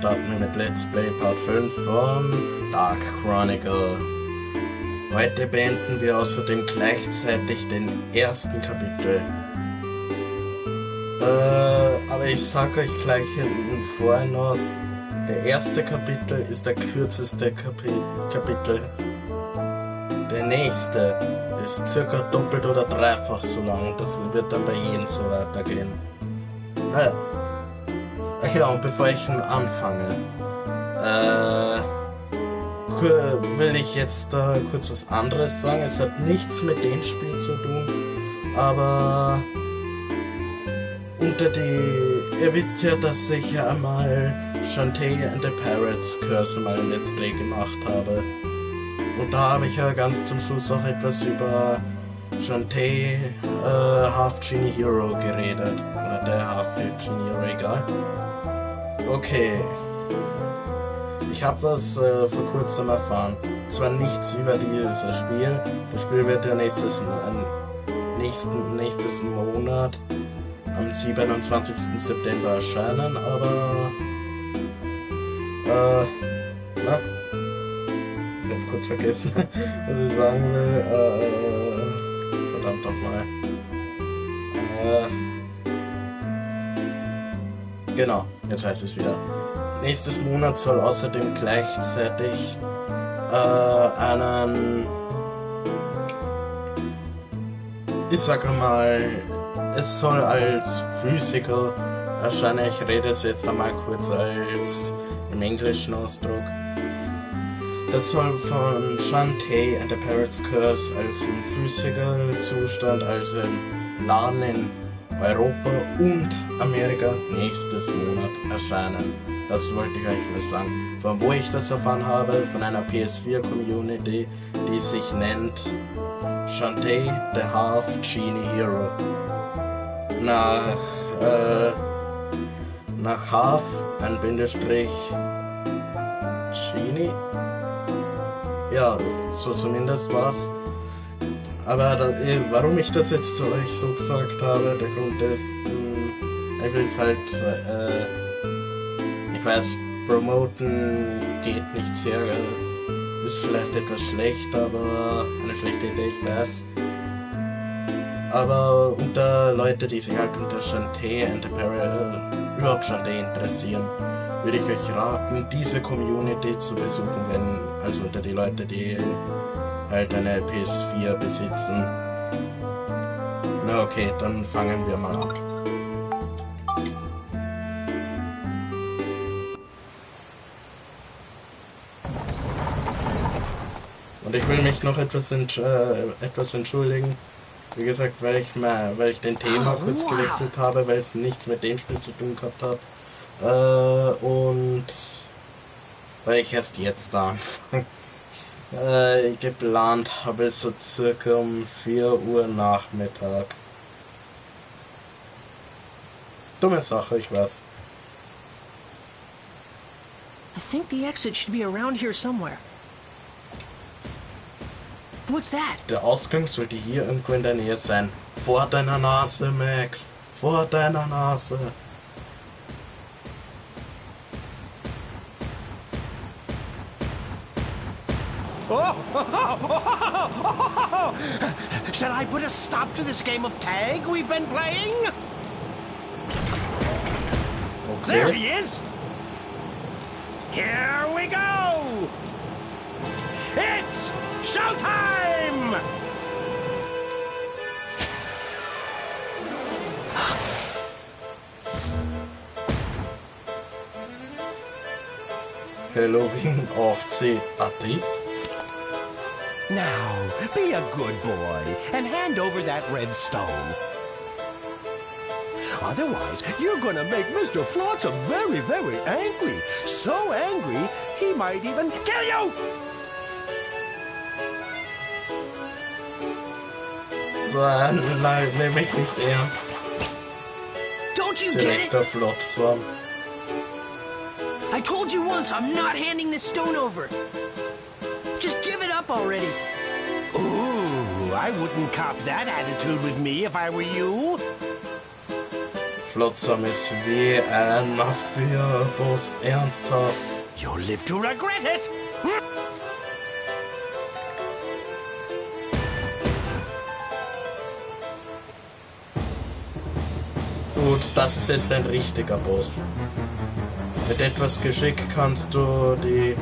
Starten wir mit Let's Play Part 5 von Dark Chronicle. Heute beenden wir außerdem gleichzeitig den ersten Kapitel. Aber ich sag euch gleich hinten voraus, der erste Kapitel ist der kürzeste Kapitel. Der nächste ist circa doppelt oder dreifach so lang. Das wird dann bei jedem so weitergehen. Naja. Ach ja, und bevor ich anfange, will ich jetzt kurz was anderes sagen. Es hat nichts mit dem Spiel zu tun, aber ihr wisst ja, dass ich einmal Shantae and the Pirates Curse mal ein Let's Play gemacht habe. Und da habe ich ja ganz zum Schluss auch etwas über Shantae Half Genie Hero geredet. Oder der Half Genie Hero, egal. Okay. Ich habe was vor kurzem erfahren. Zwar nichts über dieses Spiel. Das Spiel wird ja nächstes Monat am 27. September erscheinen, aber ich hab kurz vergessen, was ich sagen will. Verdammt nochmal. Genau, jetzt weiß ich es wieder. Nächstes Monat soll außerdem gleichzeitig ich sage mal, es soll als Physical erscheinen. Ich rede es jetzt einmal kurz als im englischen Ausdruck. Das soll von Shantae and the Pirates Curse als im Physical-Zustand, also im Laden in Europa und Amerika nächstes Monat erscheinen. Das wollte ich euch mal sagen. Von wo ich das erfahren habe, von einer PS4-Community, die sich nennt Shantae the Half Genie Hero. Nach Half ein Bindestrich Genie. Ja, so zumindest war's. Aber warum ich das jetzt zu euch so gesagt habe, der Grund ist, ich will es halt, ich weiß, promoten geht nicht sehr, ist vielleicht etwas schlecht, aber eine schlechte Idee, ich weiß. Aber unter Leute, die sich halt unter Shantae and the überhaupt Shantae interessieren, würde ich euch raten, diese Community zu besuchen, also unter die Leute, die halt eine PS4 besitzen. Na okay, dann fangen wir mal an. Und ich will mich noch etwas entschuldigen. Wie gesagt, weil ich den Thema kurz gewechselt habe, weil es nichts mit dem Spiel zu tun gehabt hat. Und weil ich erst jetzt anfange. Geplant habe ich so circa um 4 Uhr Nachmittag. Dumme Sache, ich weiß. I think the exit should be around here somewhere. What's that? Der Ausgang sollte hier irgendwo in der Nähe sein. Vor deiner Nase, Max. Vor deiner Nase. Shall I put a stop to this game of tag we've been playing? Okay. There he is! Here we go! It's showtime! Halloween auf Atheist. Now, be a good boy and hand over that red stone. Otherwise, you're gonna make Mr. Flotsam very, very angry. So angry, he might even kill you! So nehme ich nicht ernst. Don't you get it? Der Flotsam. I told you once I'm not handing this stone over. Just give it up already. Ooh, I wouldn't cop that attitude with me if I were you. Flotsam ist wie ein Mafia-Boss, ernsthaft. You'll live to regret it! Gut, das ist jetzt ein richtiger Boss. Mit etwas Geschick kannst du die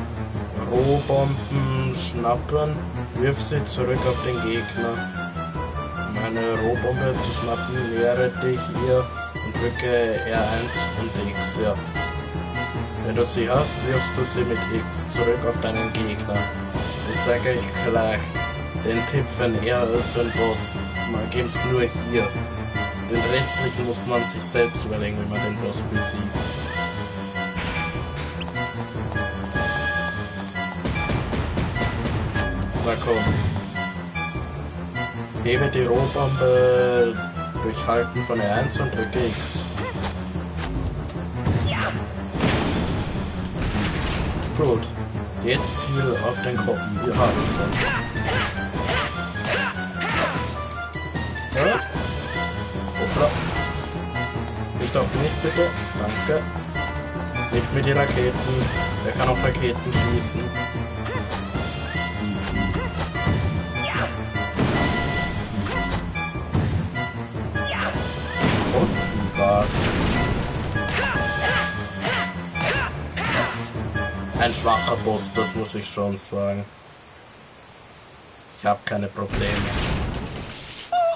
Rohbomben schnappen, wirf sie zurück auf den Gegner. Um eine Rohbombe zu schnappen, nähere dich ihr und drücke R1 und X, ja. Wenn du sie hast, wirfst du sie mit X zurück auf deinen Gegner. Ich sage euch gleich, den Tipp für einen eher älteren Boss, man gibt's nur hier. Den restlichen muss man sich selbst überlegen, wie man den Boss besiegt. Na komm. Hebe die Rohbombe durch Halten von R1 und drücke X. Gut. Jetzt Ziel auf den Kopf. Wir haben schon. Ja? Hoppla. Nicht auf mich bitte. Danke. Nicht mit den Raketen. Der kann auch Raketen schießen. Und was? Ein schwacher Boss, das muss ich schon sagen. Ich habe keine Probleme.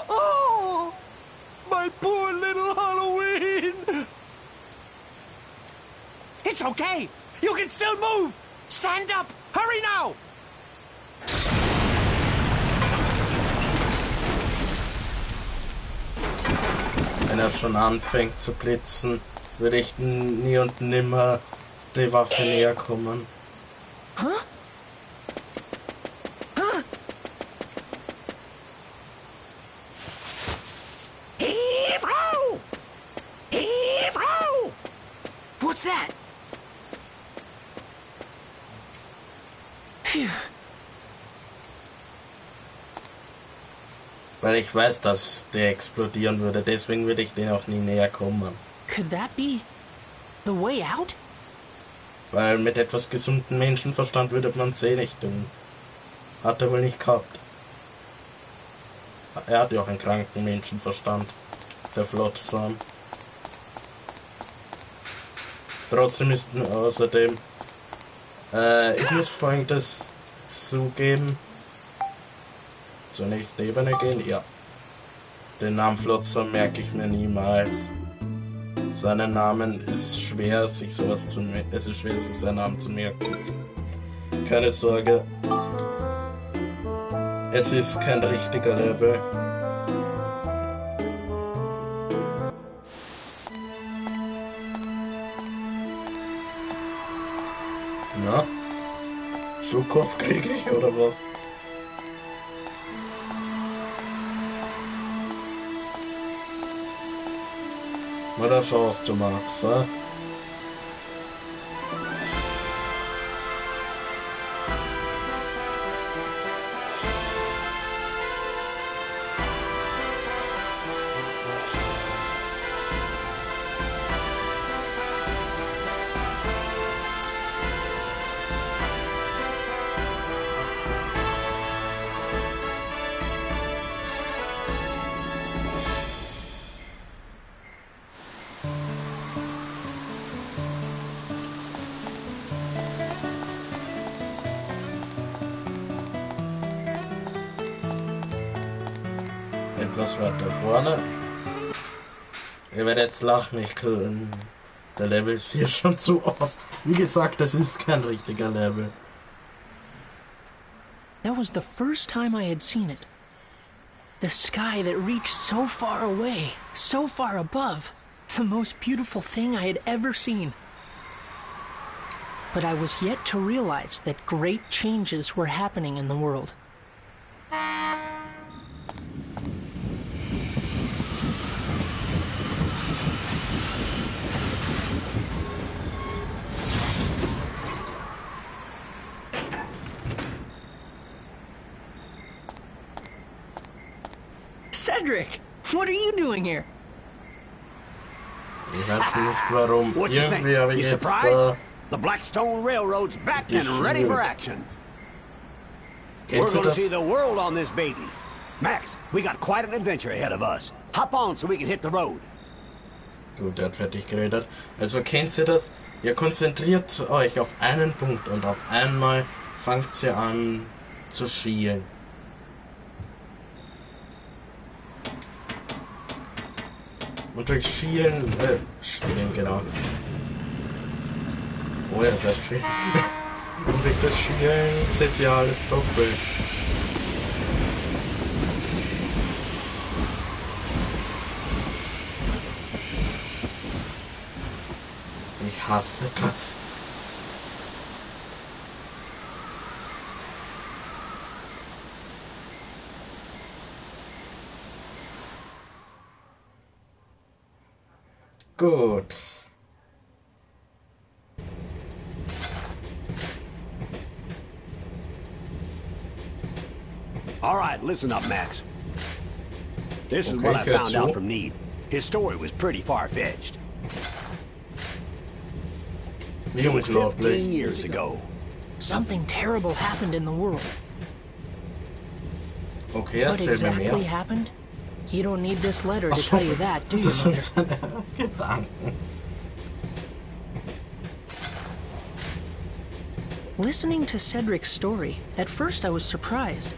Oh, my poor little Halloween! It's okay! You can still move! Stand up! Hurry now! Wenn er schon anfängt zu blitzen, würde ich nie und nimmer die Waffe näher kommen. Huh? Huh? Heave-ho! Heave-ho! What's that? Phew. Weil ich weiß, dass der explodieren würde, deswegen würde ich den auch nie näher kommen. Could that be the way out? Weil mit etwas gesundem Menschenverstand würde man es eh nicht tun. Hat er wohl nicht gehabt. Er hat ja auch einen kranken Menschenverstand, der Flotsam. Trotzdem ist außerdem, ich muss Folgendes zugeben. Zur nächsten Ebene gehen, ja. Den Namen Flotsam merke ich mir niemals. Seinen Namen ist schwer, sich sowas zu merken. Es ist schwer, sich seinen Namen zu merken. Keine Sorge. Es ist kein richtiger Level. Na? Schluckkopf krieg ich oder was? Na, da schaust du, Marc, wa? Etwas weiter vorne. Ihr werdet jetzt lachen, der Level ist hier schon zu aus. Wie gesagt, das ist kein richtiger Level. That was the first time I had seen it. The sky that reached so far away, so far above. The most beautiful thing I had ever seen. But I was yet to realize that great changes were happening in the world. Cedric, what are you doing here? Ich weiß nicht warum. What you think? Irgendwie habe ich You jetzt surprised? The Blackstone Railroad's back and ready for action. We're Kennst du gonna das? see the world on this baby. Max, we got quite an adventure ahead of us. Hop on so we can hit the road. Gut, der hat fertig geredet. Also kennt ihr das? Ihr konzentriert euch auf einen Punkt und auf einmal fangt ihr an zu schielen. Und durch Schielen, genau. Oh ja, das heißt Schielen. Und durch das Schielen seht ihr alles doppelt. Ich hasse das. Gut. All right, listen up, Max. This is Okay, what I good, found so? out from Need. His story was pretty far-fetched. It was 15 years ago. Something terrible happened in the world. Okay, What erzähl mir exactly mehr. happened? You don't need this letter to Ach so, tell you that, do you, das sind Mother? seine Gedanken. Listening to Cedric's story, at first I was surprised.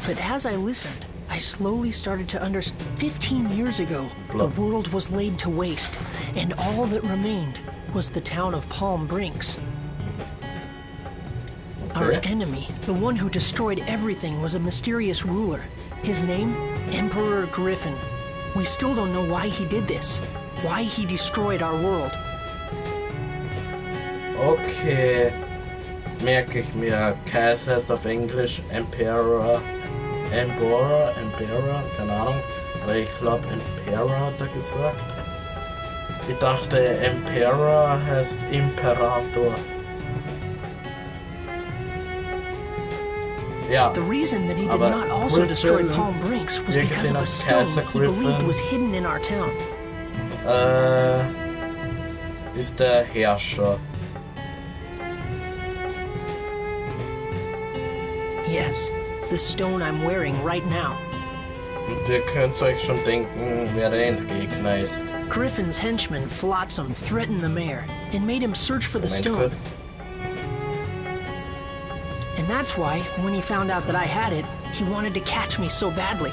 But as I listened, I slowly started to understand. 15 years ago, the world was laid to waste, and all that remained was the town of Palm Brinks. Our enemy, the one who destroyed everything, was a mysterious ruler. His name? Emperor Griffin. We still don't know why he did this, why he destroyed our world. Okay. Merke ich mir. Kaiser heißt auf Englisch Emperor. Emperor, keine Ahnung. Aber ich glaube Emperor hat er gesagt. Ich dachte Emperor heißt Imperator. Ja. The reason that he did Aber not also destroy Griffin, Palm Brinks was wir because gesehen of a haben, stone Kaiser he believed Griffin. was hidden in our town. Ist der Herrscher. Yes, the stone I'm wearing right now. Und ihr könnt euch schon denken, wer der Endgegner ist. Griffin's henchman, Flotsam, threatened the mayor and made him search for the Moment stone. kurz. And that's why, when he found out that I had it, he wanted to catch me so badly.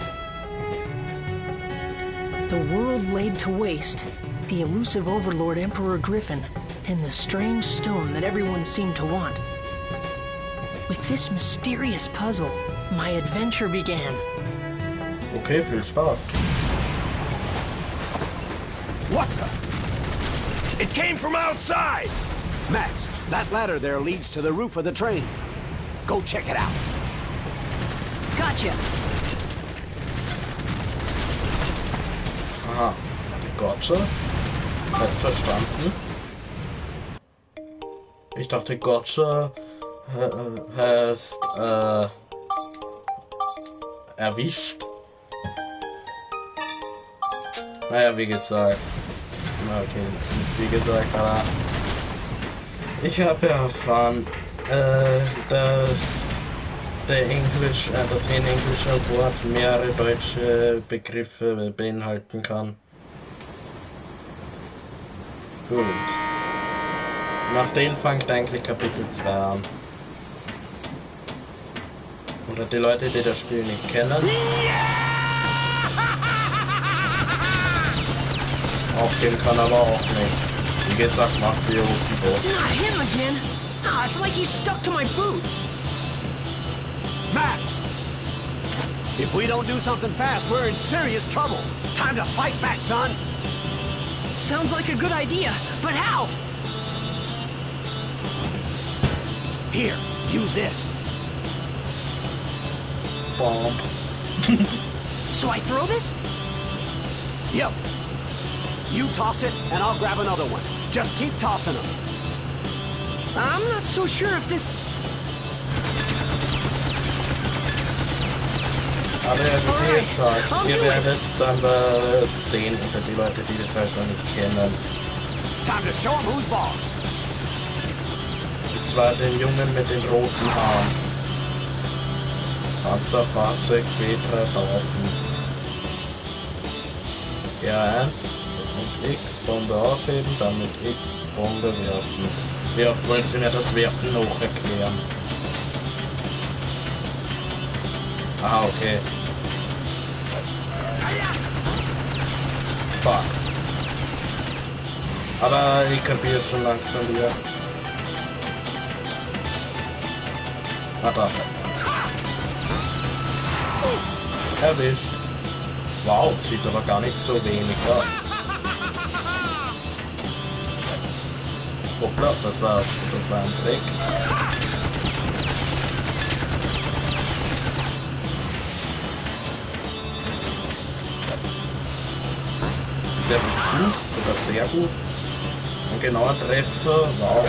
The world laid to waste, the elusive overlord Emperor Griffin, and the strange stone that everyone seemed to want. With this mysterious puzzle, my adventure began. Okay, viel Spaß. What the? It came from outside! Max, that ladder there leads to the roof of the train. Go check it out. Gotcha! Aha. Gotcha. Hab verstanden. Ich dachte Gotcha heißt erwischt. Naja, wie gesagt. Na okay, wie gesagt, aber ich habe erfahren, dass das ein englischer Wort mehrere deutsche Begriffe beinhalten kann. Gut. Nach denen fängt eigentlich Kapitel 2 an. Oder die Leute, die das Spiel nicht kennen. Aufgeben kann aber auch nicht. Wie gesagt, macht die Boss. Not him again! Ah, it's like he's stuck to my boot! Max! If we don't do something fast, we're in serious trouble. Time to fight back, son! Sounds like a good idea, but how? Here, use this. Bomb. So I throw this? Yep. You toss it, and I'll grab another one. Just keep tossing them. I'm not so sure if this... Aber wie gesagt, ihr werdet es dann sehen unter die Leute, die das halt noch nicht kennen. Time to show him who's boss. Und zwar den Jungen mit den roten Haaren. Panzerfahrzeug B3000. R1 und X Bombe aufheben, dann mit X Bombe werfen. Wie oft wollen Sie mir das Werfen noch erklären? Ah, okay. Fuck. Aber ich kapiere schon langsam wieder. Ah, da. Erwischt. Wow, sieht aber gar nicht so wenig aus. Hoppla, das war ein Trick. Der ist gut, sogar sehr gut. Ein genauer Treffer, wow.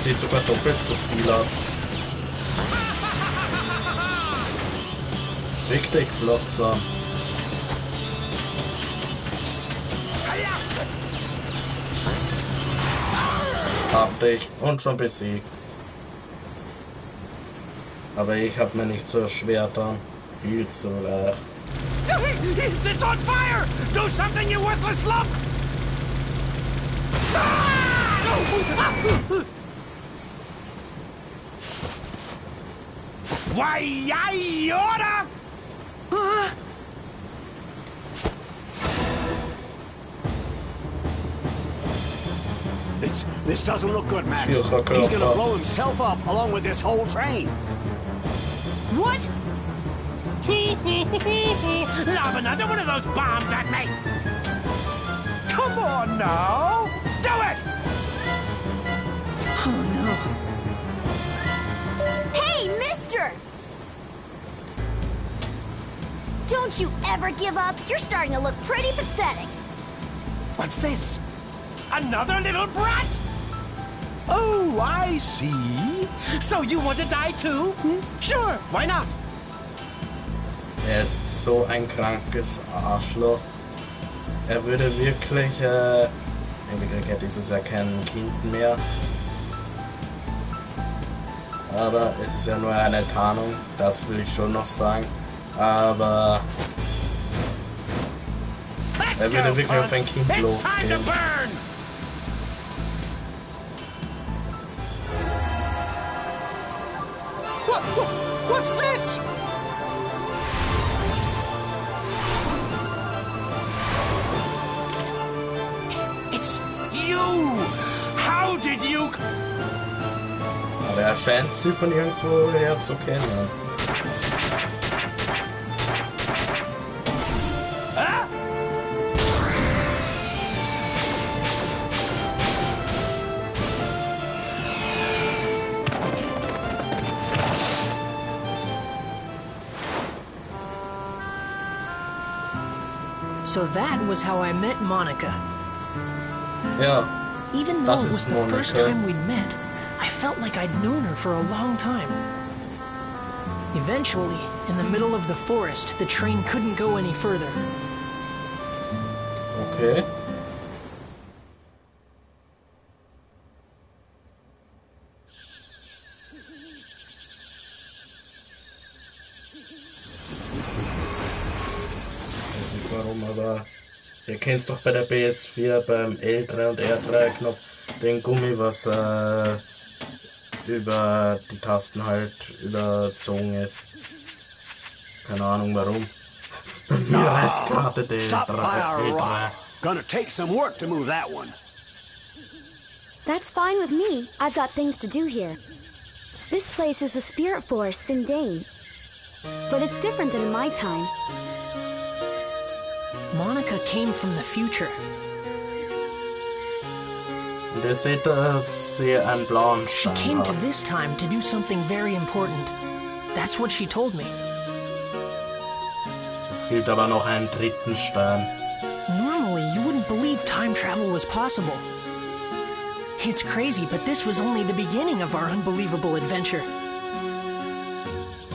Sieht sogar doppelt so viel aus. Richtig Flotsam. Hab dich und schon besiegt. Aber ich hab mir nicht so schwer dann. Viel zu leicht. It's on fire! Do something, you worthless lump! Why, I oughta! This doesn't look good, Max. He's gonna blow himself up along with this whole train. What? Lob another one of those bombs at me! Come on now! Do it! Oh no. Hey, mister! Don't you ever give up? You're starting to look pretty pathetic. What's this? Another little brat? Oh, I see. So you want to die too? Sure, why not? Er ist so ein krankes Arschloch. Er würde wirklich, in Wirklichkeit ist es ja kein Kind mehr. Aber es ist ja nur eine Tarnung, das will ich schon noch sagen. Aber er würde wirklich auf ein Kind losgehen. What's this? It's you! How did you... Aber er scheint sie von irgendwo her zu kennen. So that was how I met Monica. Ja, Even though das it was ist the first Monica. time we'd met, I felt like I'd known her for a long time. Eventually, in the middle of the forest, the train couldn't go any further. Okay. Ich weiß nicht warum, aber ihr kennt's doch bei der PS4 beim L3 und R3-Knopf den Gummi, was über die Tasten halt überzogen ist. Keine Ahnung warum. Bei mir reißt gerade der Stop by our L3. rock. Gonna take some work to move that one. That's fine with me. I've got things to do here. This place is the spirit forest in Dane. But it's different than in my time. Monica came from the future. Und ihr seht, dass sie einen blauen She Stein came to hat. this time to do something very important. That's what she told me. Es gibt aber noch einen dritten Stein. Normally, you wouldn't believe time travel was possible. It's crazy, but this was only the beginning of our unbelievable adventure.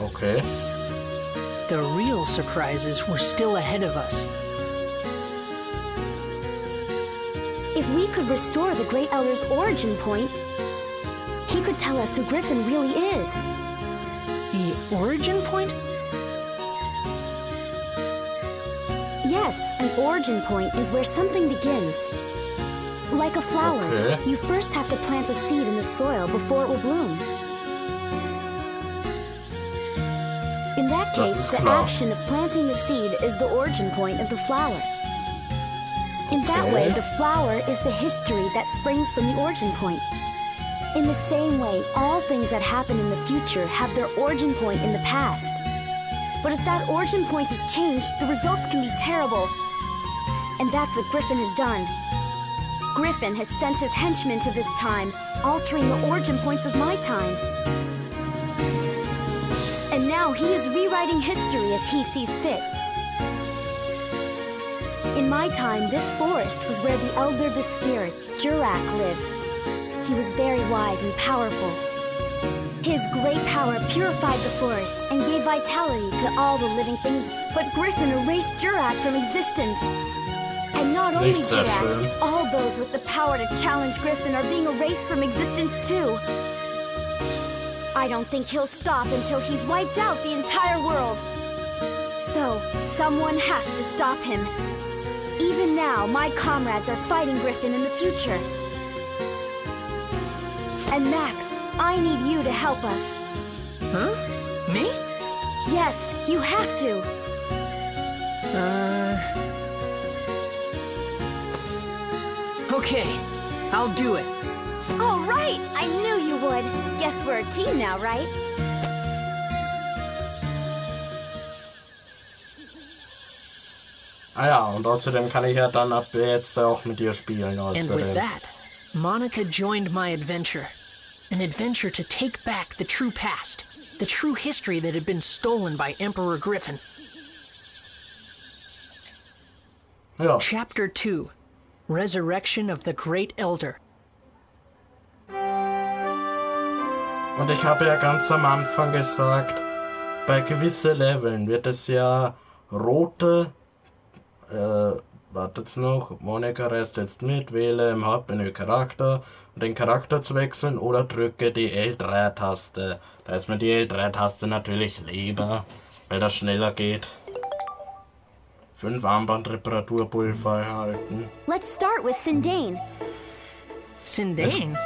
Okay. The real surprises were still ahead of us. If could restore the Great Elder's origin point, he could tell us who Griffin really is. The origin point? Yes, an origin point is where something begins. Like a flower, Okay. you first have to plant the seed in the soil before it will bloom. In that Das case, ist the klar. action of planting the seed is the origin point of the flower. In that way, Okay. the flower is the history that springs from the origin point. In the same way, all things that happen in the future have their origin point in the past. But if that origin point is changed, the results can be terrible. And that's what Griffin has done. Griffin has sent his henchmen to this time, altering the origin points of my time. And now he is rewriting history as he sees fit. In my time, this forest was where the Elder of the Spirits, Jurak, lived. He was very wise and powerful. His great power purified the forest and gave vitality to all the living things, but Griffin erased Jurak from existence. And not only Nicht sehr schön. Jurak, all those with the power to challenge Griffin are being erased from existence too. I don't think he'll stop until he's wiped out the entire world. So, someone has to stop him. Even now, my comrades are fighting Griffin in the future. And Max, I need you to help us. Huh? Me? Yes, you have to. Okay. I'll do it. All right, I knew you would. Guess we're a team now, right? Ah ja, und außerdem kann ich ja dann ab jetzt auch mit dir spielen. And with Außerdem. that, Monica joined my adventure. An adventure to take back the true past, the true history that had been stolen by Emperor Griffin. Ja. Chapter 2, Resurrection of the Great Elder. Und ich habe ja ganz am Anfang gesagt, bei gewissen Leveln wird es ja rote, wartet's noch, Monika reist jetzt mit, wähle im Hauptmenü Charakter, um den Charakter zu wechseln oder drücke die L3-Taste. Da ist mir die L3-Taste natürlich lieber, weil das schneller geht. 5 Armbandreparaturpulver erhalten. Let's start with Sindane. Sindane?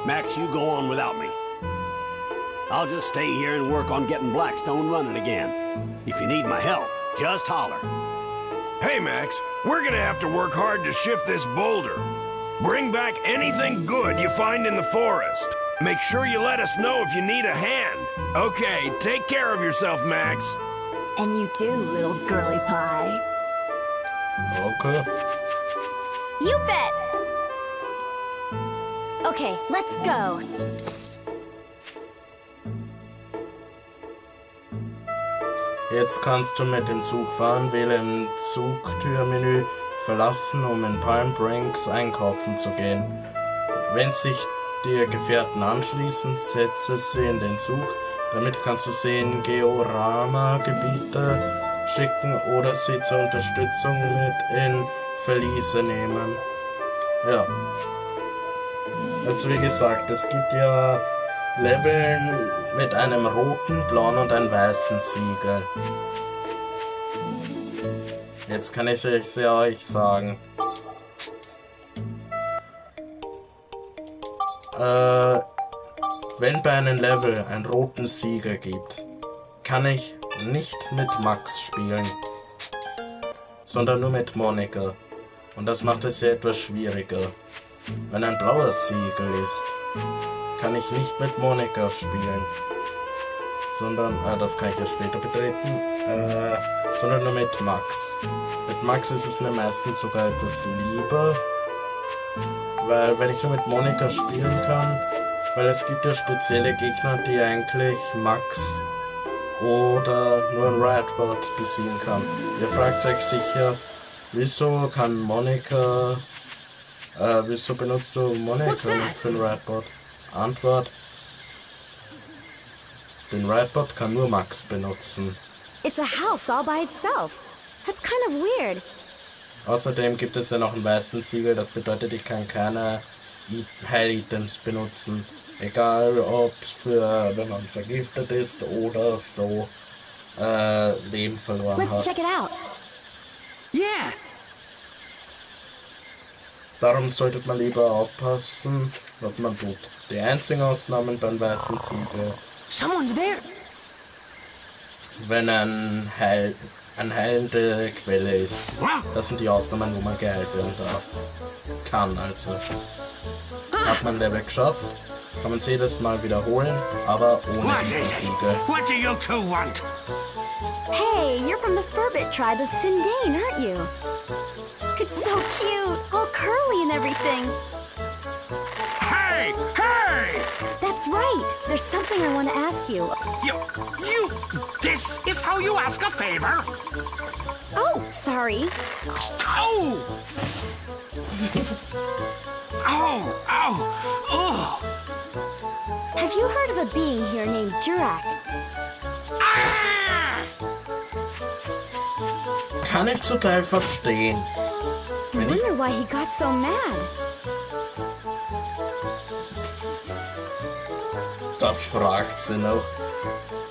Max, you go on without me. I'll just stay here and work on getting Blackstone running again. If you need my help, just holler. Hey, Max, we're gonna have to work hard to shift this boulder. Bring back anything good you find in the forest. Make sure you let us know if you need a hand. Okay, take care of yourself, Max. And you too, little girly pie. Okay. You bet! Okay, let's go. Jetzt kannst du mit dem Zug fahren, wähle im Zugtürmenü verlassen, um in Palm Branks einkaufen zu gehen. Wenn sich dir Gefährten anschließen, setze sie in den Zug. Damit kannst du sie in Georama-Gebiete schicken oder sie zur Unterstützung mit in Verliese nehmen. Ja. Also wie gesagt, es gibt ja Level mit einem roten, blauen und einem weißen Siegel. Jetzt kann ich es ja euch sagen. Wenn bei einem Level einen roten Siegel gibt, kann ich nicht mit Max spielen, sondern nur mit Monika. Und das macht es ja etwas schwieriger. Wenn ein blauer Siegel ist, kann ich nicht mit Monika spielen, sondern, das kann ich ja später betreten, sondern nur mit Max. Mit Max ist es mir meistens sogar etwas lieber, weil wenn ich nur mit Monika spielen kann, weil es gibt ja spezielle Gegner, die eigentlich Max oder nur ein Redbot besiegen kann. Ihr fragt euch sicher, wieso kann Monika, wieso benutzt du Monika nicht für den Redbot? Antwort: Den Redbot kann nur Max benutzen. It's a house all by itself. That's kind of weird. Außerdem gibt es ja noch einen weißen Siegel, das bedeutet, ich kann keine Heil-Items benutzen. Egal ob für, wenn man vergiftet ist oder so Leben verloren Let's hat. check it out. Yeah! Darum sollte man lieber aufpassen, was man tut. Die einzigen Ausnahmen beim weißen Siegel, Someone's there. wenn eine heilende Quelle ist. Das sind die Ausnahmen, wo man geheilt werden darf. Kann also. Hat man Level geschafft, kann man es jedes Mal wiederholen, aber ohne What diesen is it? Siegel. What do you two want? Hey, you're from the Furbit tribe of Sindane, aren't you? It's so cute, all curly and everything. Hey! Hey! That's right. There's something I want to ask you. This is how you ask a favor? Oh, sorry. Oh! Oh! Have you heard of a being here named Jurak? Ah! Kann ich zum Teil verstehen. I wonder why he got so mad. Das fragt sie noch.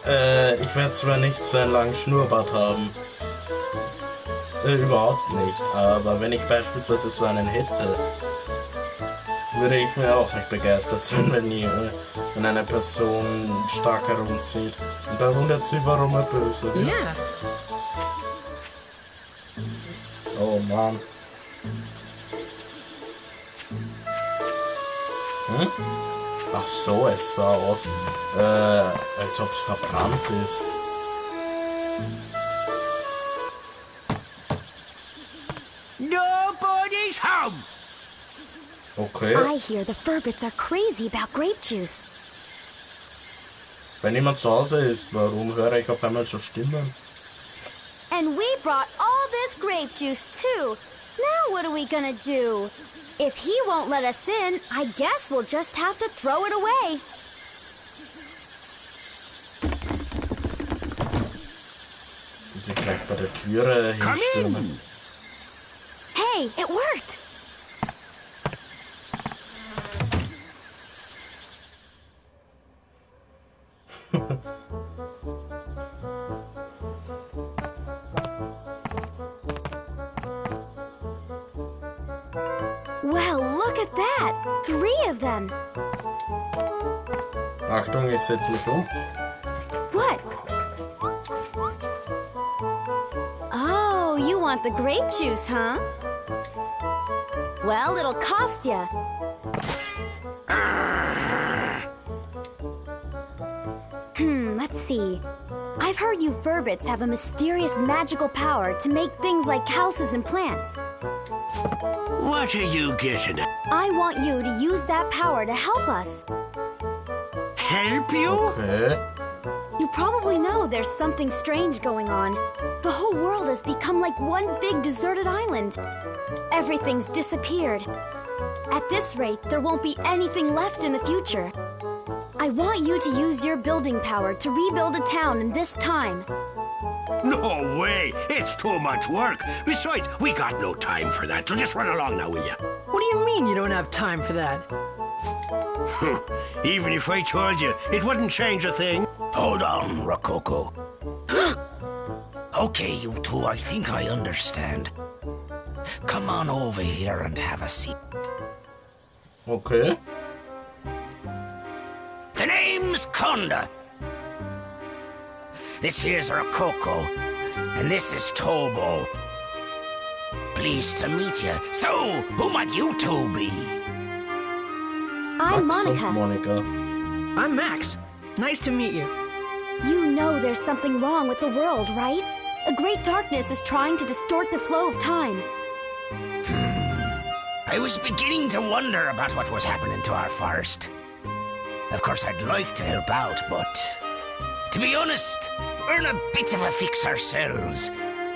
Ich werde zwar nicht so einen langen Schnurrbart haben. Überhaupt nicht. Aber wenn ich beispielsweise so einen hätte, würde ich mir auch nicht begeistert sein, wenn eine Person stark herumzieht. Und da wundert sie, warum er böse wird. Yeah. Oh Mann. Hm? Ach so, es sah aus, als ob es verbrannt ist. Nobody's home! Okay, I hear the Furbits are crazy about grape juice. wenn jemand zu Hause ist, warum höre ich auf einmal so Stimmen? And we brought all this grape juice too. Now what are we gonna do? If he won't let us in, I guess we'll just have to throw it away. Die sich vielleicht bei der Türe Come hinstürmen. in! Hey, it worked! Well, look at that! 3 of them! Achtung, ich setze mich um. What? Oh, you want the grape juice, huh? Well, it'll cost ya. Let's see. I've heard you Furbits have a mysterious magical power to make things like houses and plants. What are you getting at? I want you to use that power to help us. Help you? Okay. You probably know there's something strange going on. The whole world has become like one big deserted island. Everything's disappeared. At this rate, there won't be anything left in the future. I want you to use your building power to rebuild a town in this time. No way! It's too much work. Besides, we got no time for that, so just run along now, will you? What do you mean you don't have time for that? Even if I told you, it wouldn't change a thing. Hold on, Rococo. Okay, you two, I think I understand. Come on over here and have a seat. Okay. The name's Conda. This here's Rococo, and this is Tobo. Pleased to meet you. So, who might you two be? I'm Max Monica. und Monika. I'm Max. Nice to meet you. You know there's something wrong with the world, right? A great darkness is trying to distort the flow of time. I was beginning to wonder about what was happening to our forest. Of course, I'd like to help out, but to be honest, we're in a bit of a fix ourselves.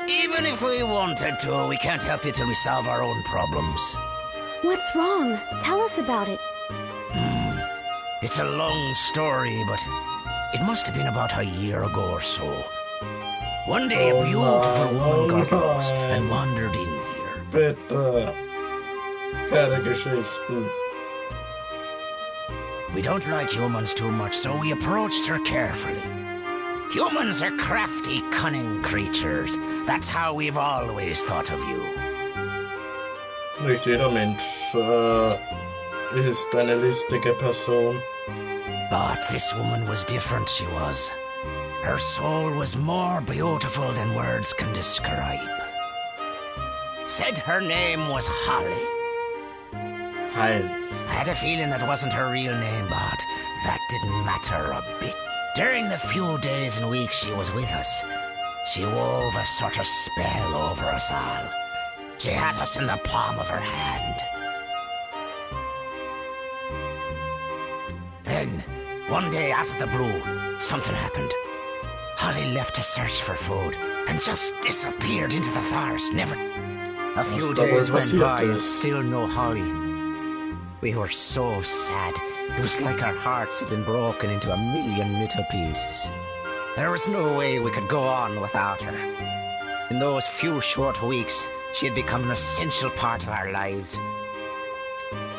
Even if we wanted to, we can't help you till we solve our own problems. What's wrong? Tell us about it. It's a long story, but it must have been about a year ago or so. One day, a beautiful woman got lost and wandered in here. bitte. Keine Geschichten. We don't like humans too much, so we approached her carefully. Humans are crafty, cunning creatures. That's how we've always thought of you. Nicht jeder Mensch ist eine listige Person. But this woman was different, she was. Her soul was more beautiful than words can describe. Said her name was Holly. Heil. I had a feeling that wasn't her real name, but that didn't matter a bit. During the few days and weeks she was with us, she wove a sort of spell over us all. She had us in the palm of her hand. Then, one day out of the blue, something happened. Holly left to search for food and just disappeared into the forest, never... A few days went by and still no Holly. We were so sad. It was like our hearts had been broken into a million little pieces. There was no way we could go on without her. In those few short weeks, she had become an essential part of our lives.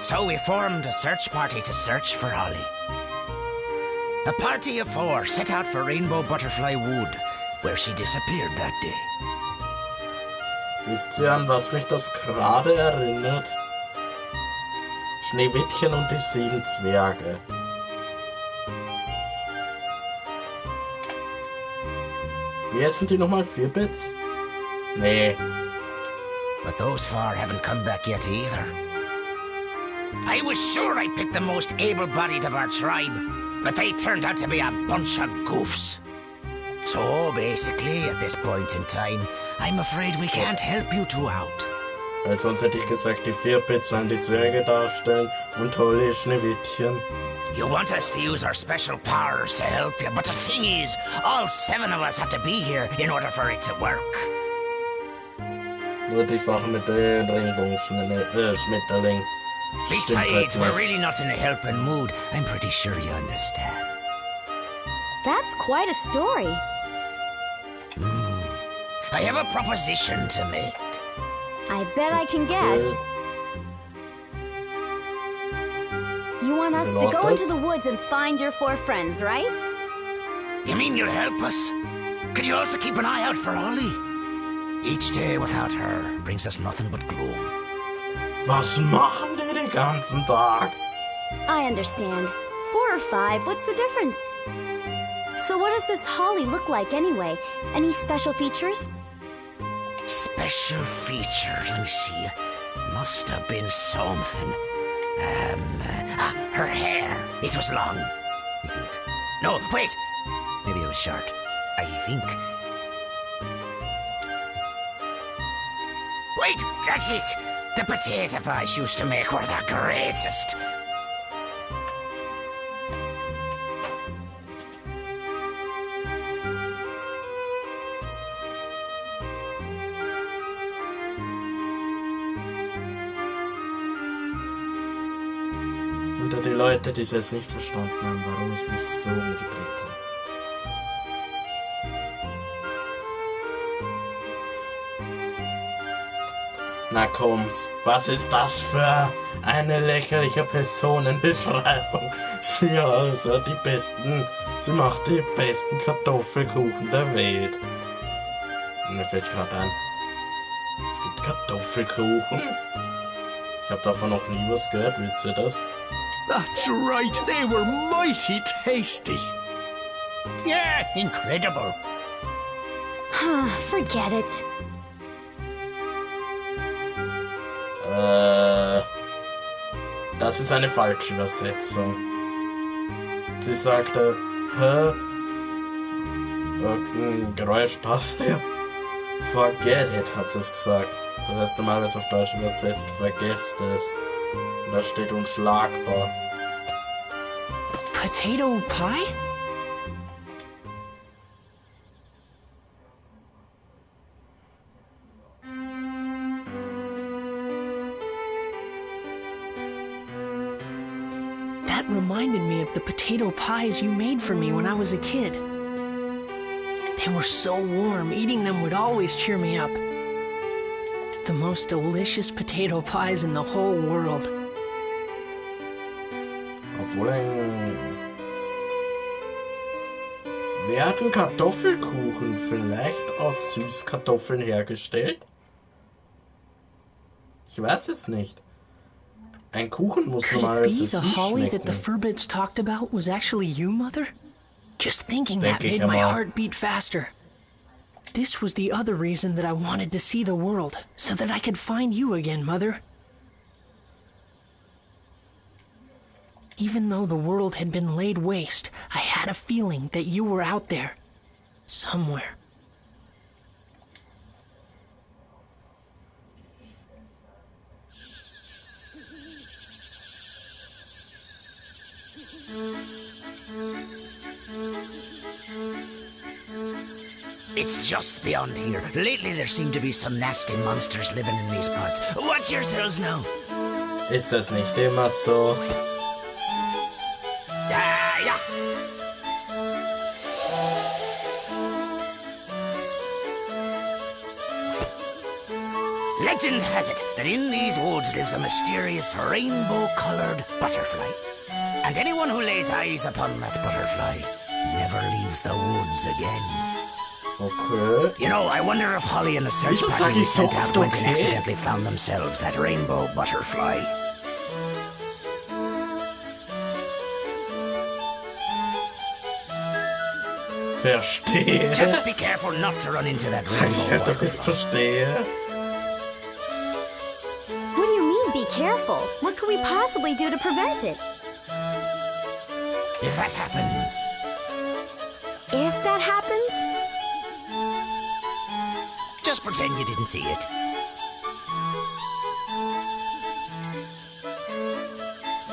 So we formed a search party to search for Holly. A party of 4 set out for Rainbow Butterfly Wood, where she disappeared that day. Wisst ihr, an was mich das gerade erinnert? Schneewittchen und die 7 Zwerge. Wie essen die nochmal 4 Bits? Nee. But those 4 haven't come back yet either. I was sure I picked the most able-bodied of our tribe, but they turned out to be a bunch of goofs. So basically, at this point in time, I'm afraid we can't help you 2 out. Weil sonst hätte ich gesagt, die 4 Bits sollen die Zwerge darstellen und Holly Schneewittchen. You want us to use our special powers to help you, but the thing is, all 7 of us have to be here in order for it to work. Nur die Sache mit den Regenbogen-Schmetterling. Besides, we're really not in a helping mood. I'm pretty sure you understand. That's quite a story. I have a proposition to make. I bet I can guess. You want us to go into the woods and find your 4 friends, right? You mean you'll help us? Could you also keep an eye out for Holly? Each day without her brings us nothing but gloom. Was machen die den ganzen Tag? I understand. 4 or 5, what's the difference? So what does this Holly look like anyway? Any special features? Special features, let me see. Must have been something. Her hair. It was long, I think. No, wait. Maybe it was short. I think. Wait, that's it. The potato pies she used to make were the greatest. Unter die Leute, die es nicht verstanden haben, warum ich mich so umgedreht habe. Na kommt's, was ist das für eine lächerliche Personenbeschreibung? Sie hat sie macht die besten Kartoffelkuchen der Welt. Und mir fällt gerade ein, es gibt Kartoffelkuchen. Ich habe davon noch nie was gehört, wisst ihr das? That's right, they were mighty tasty. Yeah, incredible. Forget it. Das ist eine falsche Übersetzung. Sie sagte, hä? Irgendein Geräusch passt dir. Forget it, hat sie es gesagt. Das heißt normalerweise auf Deutsch übersetzt, vergesst es. Und da steht unschlagbar. Potato pie? That reminded me of the potato pies you made for me when I was a kid. They were so warm, eating them would always cheer me up. the most delicious potato pies in the whole world. Obwohl werden Kartoffelkuchen vielleicht aus Süßkartoffeln hergestellt? Ich weiß es nicht. Ein Kuchen muss Could it normalerweise be the süß holly that the schmecken. Furbits talked about was actually you, Mother? Just thinking that Denke ich made my aber. heart beat faster. This was the other reason that I wanted to see the world, so that I could find you again, Mother. Even though the world had been laid waste, I had a feeling that you were out there. Somewhere. It's just beyond here. Lately there seem to be some nasty monsters living in these parts. Watch yourselves now. Ist das nicht immer so? Ja. Legend has it that in these woods lives a mysterious rainbow-colored butterfly. And anyone who lays eyes upon that butterfly never leaves the woods again. Okay. You know, I wonder if Holly and the search Wieso party sag we ich so sent out oft went and okay? accidentally found themselves that rainbow butterfly. Verstehe. Just be careful not to run into that Sag ich rainbow halt, dass ich butterfly. verstehe. What do you mean, be careful? What could we possibly do to prevent it? If that happens, If that happens? just pretend you didn't see it.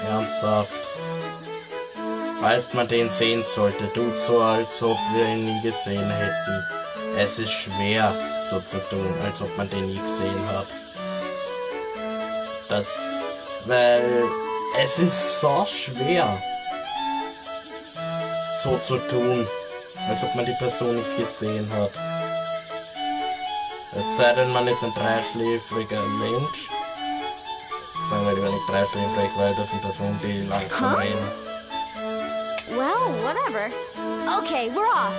Ernsthaft. Falls man den sehen sollte, tut so, als ob wir ihn nie gesehen hätten. Es ist schwer, so zu tun, als ob man den nie gesehen hat. Weil es ist so schwer, so zu tun, als ob man die Person nicht gesehen hat. Es sei denn, man ist ein dreischläfriger Mensch. Sagen wir lieber nicht dreischläfrig, weil das sind Personen, die langsam reden. Well, whatever. Okay, we're off.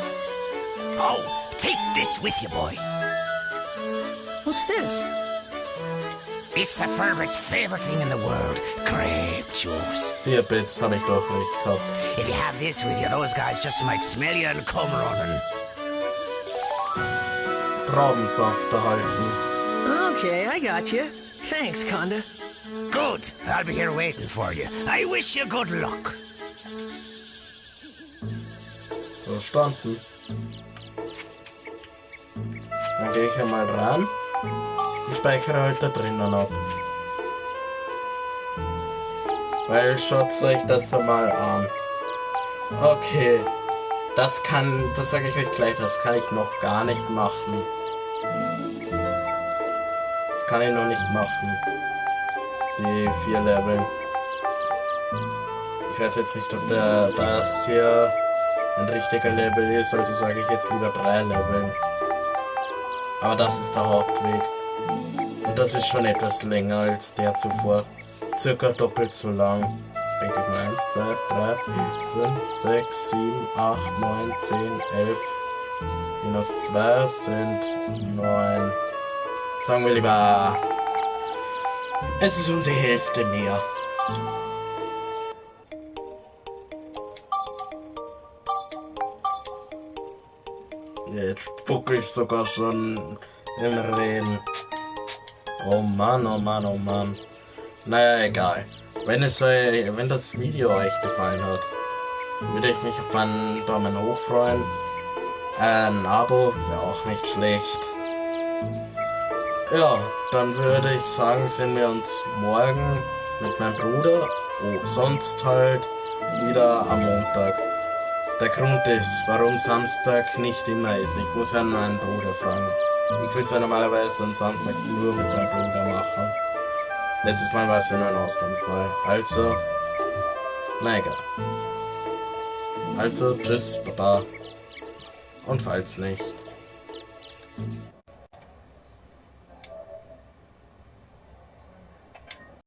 Oh, take this with you, boy. What's this? It's the Furbit's favorite thing in the world, grape juice. 4 Bits habe ich doch nicht gehabt. If you have this with you, those guys just might smell you and come running. Traubensaft erhalten. Okay, I got you. Thanks, Conda. Good. I'll be here waiting for you. I wish you good luck. Verstanden. Dann gehe ich einmal ran und speichere halt da drinnen ab. Weil schaut euch das einmal an. Okay. Das sage ich euch gleich, das kann ich noch gar nicht machen. Das kann ich noch nicht machen. Die 4 Level. Ich weiß jetzt nicht, ob das hier ein richtiger Level ist, also sage ich jetzt lieber 3 Leveln. Aber das ist der Hauptweg. Und das ist schon etwas länger als der zuvor. Circa doppelt so lang. Denke ich mal. 1, 2, 3, 5, 6, 7, 8, 9, 10, 11. Minus 2 sind 9. Sagen wir lieber, es ist um die Hälfte mehr. Jetzt spucke ich sogar schon im Reden. Oh Mann, oh Mann, oh Mann. Naja, egal. Wenn das Video euch gefallen hat, würde ich mich auf einen Daumen hoch freuen. Ein Abo wäre auch nicht schlecht. Ja, dann würde ich sagen, sehen wir uns morgen mit meinem Bruder. Oh, sonst halt wieder am Montag. Der Grund ist, warum Samstag nicht immer ist. Ich muss ja meinen Bruder fragen. Ich will es ja normalerweise am Samstag nur mit meinem Bruder machen. Letztes Mal war es ja nur ein Ausnahmefall. Also, na egal. Also, tschüss, Baba. Und falls nicht.